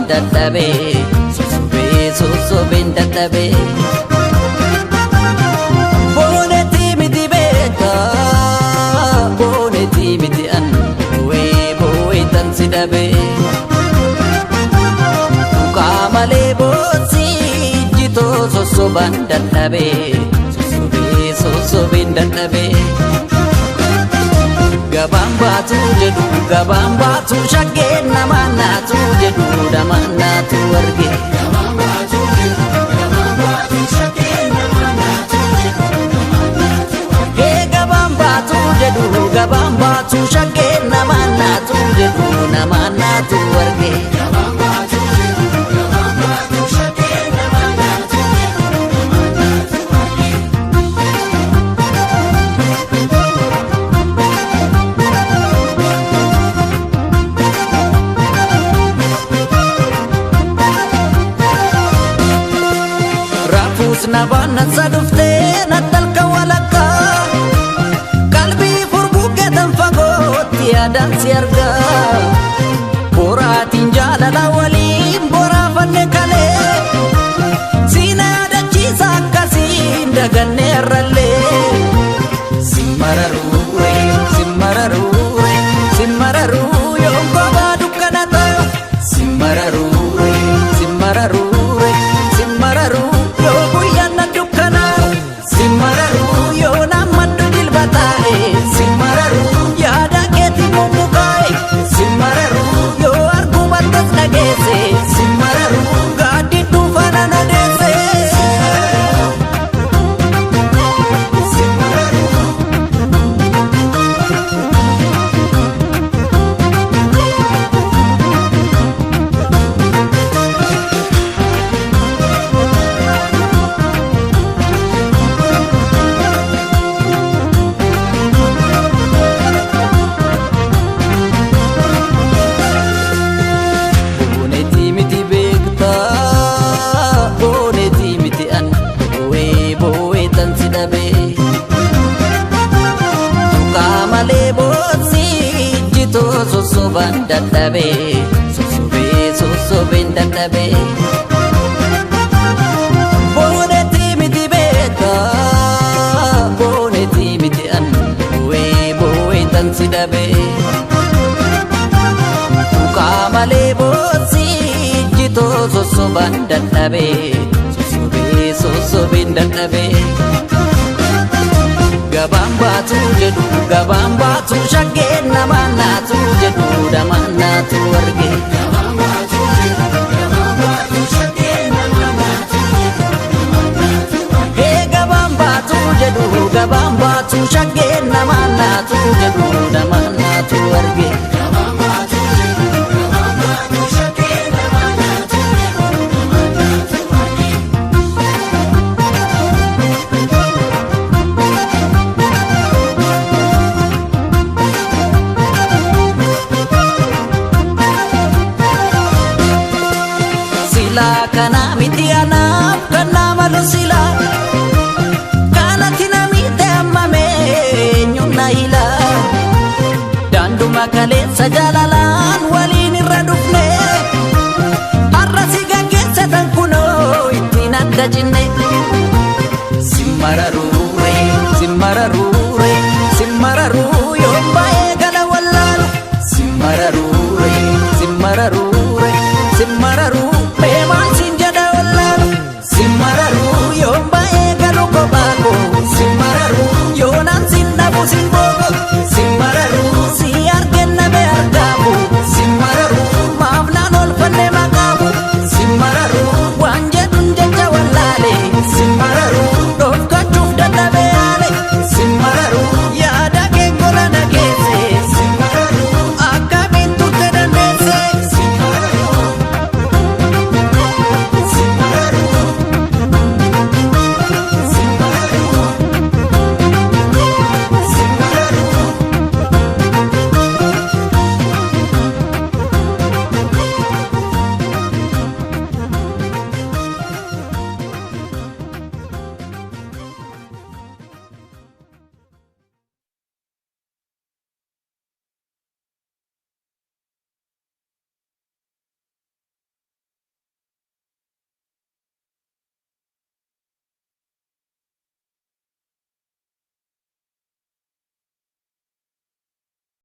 dadhabe sosobeen dadhabe booneti miti beeka booneti miti an boo'eetan si dhabe tuqaamalee bootsi jitoo sosobaan dadhabe sosobeen dadhabe gabaan baatu jedhu gabaan baatu shaggee namaan naatu jedhu namaan naatu arge gabaan baatu jedhu gabaan baatu shaggee namaan naatu jedhu namaan naatu arge gabaan baatu jedhu gabaan baatu shaggee namaan naatu jedhu namaan naatu arge gabaan baatu jedhu gabaan baatu shaggee namaan naatu jedhu namaan naatu arge Nabana sadufte natalka walaka kalbi furbuke tanfagoti adan siarga boratin jalala walin borafanne kale sina dachisa kasin daganne ralle simararu simararu yonko badukanata simararu simararu simararu sosobaan dadhabe sosobeen dadhabe booneti miti beeka booneti miti an boo'eetan si dhabe tuqaamalee bootsi jitoo sosobaan dadhabe sosobeen dadhabe gabaan baatu jedhu gabaan baatu shaggee namaan naatu jedhu namaan naatu arge gabaan baatu jedhu gabaan baatu shaggee namaan naatu jedhu namaan naatu arge gabaan baatu jedhu gabaan baatu shaggee namaan naatu jedhu namaan naatu arge gabaan baatu jedhu gabaan baatu shaggee namaan naatu jedhu namaan naatu arge kana miti anaaf kana malu sila kana tina mite ammame eenyuun hila daanduma kaleessa jaalalaan waliin irra dhufne har'a si gaggeessatan kunoo ittiin adda jine